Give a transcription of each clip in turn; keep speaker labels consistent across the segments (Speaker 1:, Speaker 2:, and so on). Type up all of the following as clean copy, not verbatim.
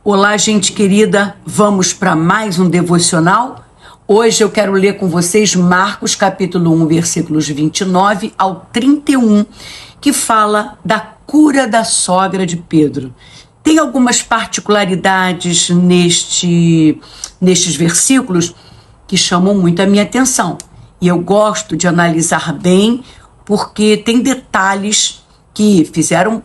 Speaker 1: Olá, gente querida, vamos para mais um devocional? Hoje eu quero ler com vocês Marcos capítulo 1, versículos 29 ao 31, que fala da cura da sogra de Pedro. Tem algumas particularidades nestes versículos que chamam muito a minha atenção. E eu gosto de analisar bem, porque tem detalhes que fizeram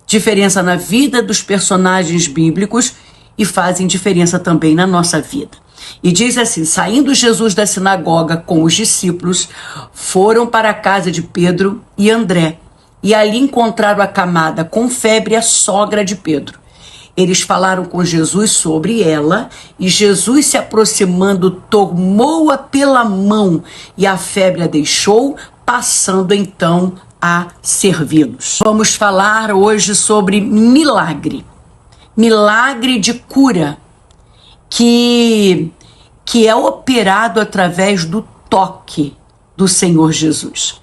Speaker 1: diferença na vida dos personagens bíblicos e fazem diferença também na nossa vida. E diz assim: saindo Jesus da sinagoga com os discípulos, foram para a casa de Pedro e André, e ali encontraram acamada com febre a sogra de Pedro. Eles falaram com Jesus sobre ela, e Jesus, se aproximando, tomou-a pela mão, e a febre a deixou, passando então a servi-los. Vamos falar hoje sobre milagre de cura, que é operado através do toque do Senhor Jesus.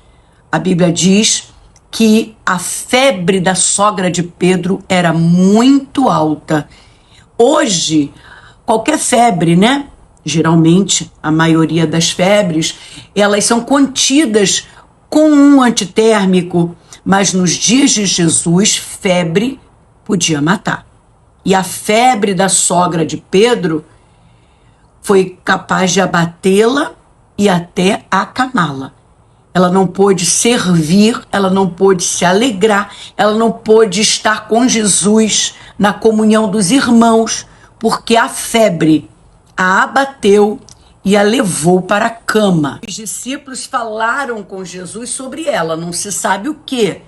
Speaker 1: A Bíblia diz que a febre da sogra de Pedro era muito alta. Hoje, qualquer febre, né? Geralmente, a maioria das febres, elas são contidas com um antitérmico, mas nos dias de Jesus, febre podia matar. E a febre da sogra de Pedro foi capaz de abatê-la e até acamá-la. Ela não pôde servir, ela não pôde se alegrar, ela não pôde estar com Jesus na comunhão dos irmãos, porque a febre a abateu e a levou para a cama. Os discípulos falaram com Jesus sobre ela, não se sabe o quê.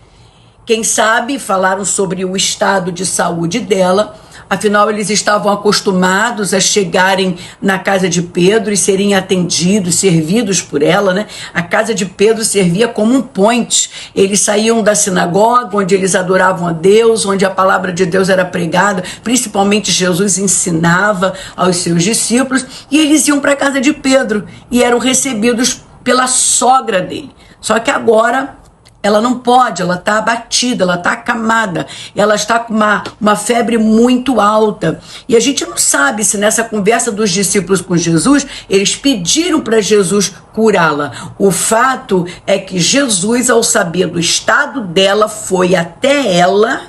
Speaker 1: Quem sabe falaram sobre o estado de saúde dela, afinal eles estavam acostumados a chegarem na casa de Pedro e serem atendidos, servidos por ela, né? A casa de Pedro servia como um point. Eles saíam da sinagoga, onde eles adoravam a Deus, onde a palavra de Deus era pregada, principalmente Jesus ensinava aos seus discípulos, e eles iam para a casa de Pedro e eram recebidos pela sogra dele. Só que agora ela não pode, ela está abatida, ela está acamada, ela está com uma febre muito alta. E a gente não sabe se nessa conversa dos discípulos com Jesus, eles pediram para Jesus curá-la. O fato é que Jesus, ao saber do estado dela, foi até ela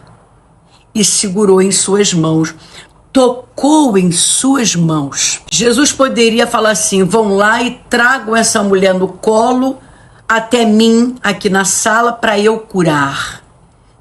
Speaker 1: e segurou em suas mãos, tocou em suas mãos. Jesus poderia falar assim: vão lá e tragam essa mulher no colo até mim, aqui na sala, para eu curar.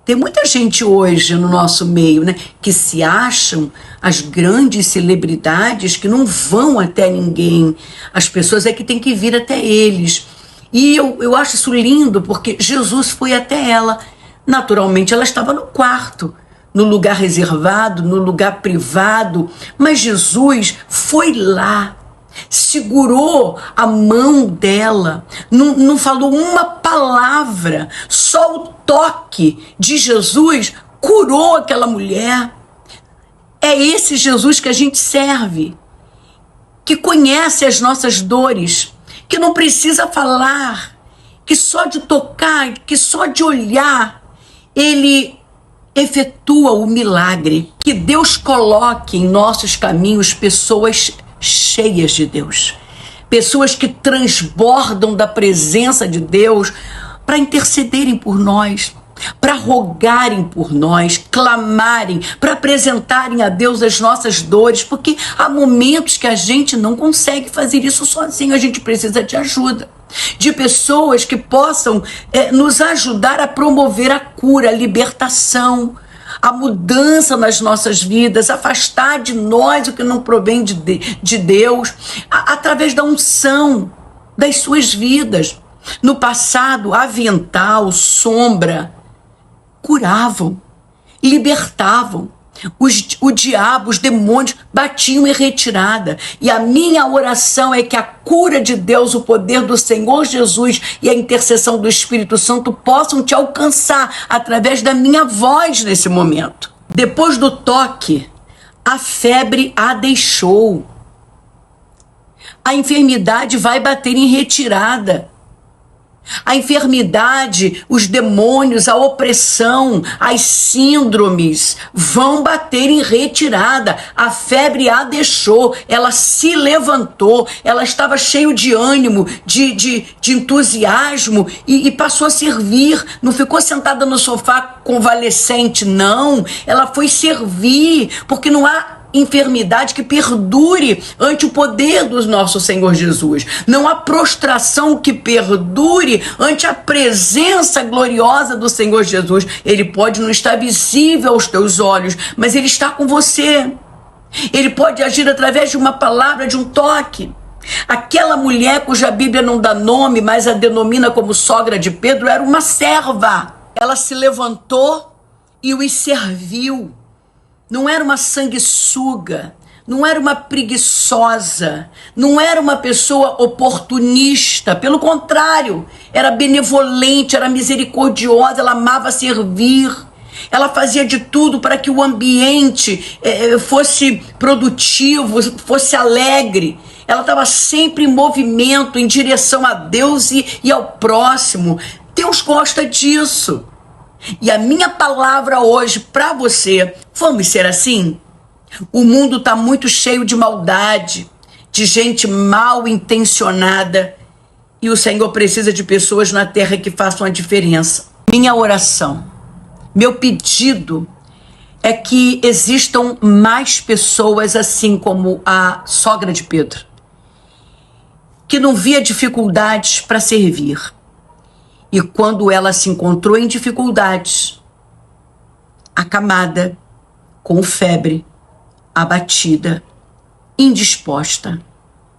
Speaker 1: Tem muita gente hoje no nosso meio, né, que se acham as grandes celebridades, que não vão até ninguém. As pessoas é que têm que vir até eles. E eu acho isso lindo, porque Jesus foi até ela. Naturalmente, ela estava no quarto, no lugar reservado, no lugar privado, mas Jesus foi lá, segurou a mão dela, não falou uma palavra, só o toque de Jesus curou aquela mulher. É esse Jesus que a gente serve, que conhece as nossas dores, que não precisa falar, que só de tocar, que só de olhar, ele efetua o milagre. Que Deus coloque em nossos caminhos pessoas cheias de Deus, pessoas que transbordam da presença de Deus para intercederem por nós, para rogarem por nós, clamarem, para apresentarem a Deus as nossas dores, porque há momentos que a gente não consegue fazer isso sozinho, a gente precisa de ajuda, de pessoas que possam nos ajudar a promover a cura, a libertação, a mudança nas nossas vidas, afastar de nós o que não provém de Deus, através da unção das suas vidas. No passado, avental, sombra, curavam, libertavam. O diabo, os demônios batiam em retirada. E a minha oração é que a cura de Deus, o poder do Senhor Jesus e a intercessão do Espírito Santo possam te alcançar através da minha voz nesse momento. Depois do toque, a febre a deixou. A enfermidade vai bater em retirada. A enfermidade, os demônios, a opressão, as síndromes vão bater em retirada. A febre a deixou, ela se levantou, ela estava cheia de ânimo, de entusiasmo e passou a servir. Não ficou sentada no sofá convalescente, não. Ela foi servir, porque não há enfermidade que perdure ante o poder do nosso Senhor Jesus. Não há prostração que perdure ante a presença gloriosa do Senhor Jesus. Ele pode não estar visível aos teus olhos, mas Ele está com você. Ele pode agir através de uma palavra, de um toque. Aquela mulher cuja Bíblia não dá nome, mas a denomina como sogra de Pedro, era uma serva. Ela se levantou e os serviu. Não era uma sanguessuga, não era uma preguiçosa, não era uma pessoa oportunista. Pelo contrário, era benevolente, era misericordiosa, ela amava servir. Ela fazia de tudo para que o ambiente fosse produtivo, fosse alegre. Ela estava sempre em movimento, em direção a Deus e ao próximo. Deus gosta disso. E a minha palavra hoje para você, vamos ser assim? O mundo está muito cheio de maldade, de gente mal intencionada, e o Senhor precisa de pessoas na terra que façam a diferença. Minha oração, meu pedido é que existam mais pessoas assim como a sogra de Pedro, que não via dificuldades para servir. E quando ela se encontrou em dificuldades, acamada, com febre, abatida, indisposta,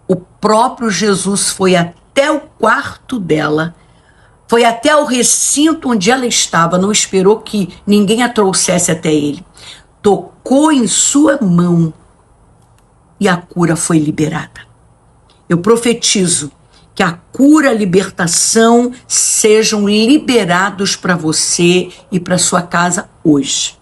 Speaker 1: o próprio Jesus foi até o quarto dela, foi até o recinto onde ela estava, não esperou que ninguém a trouxesse até ele. Tocou em sua mão e a cura foi liberada. Eu profetizo que a cura, a libertação sejam liberados para você e para sua casa hoje.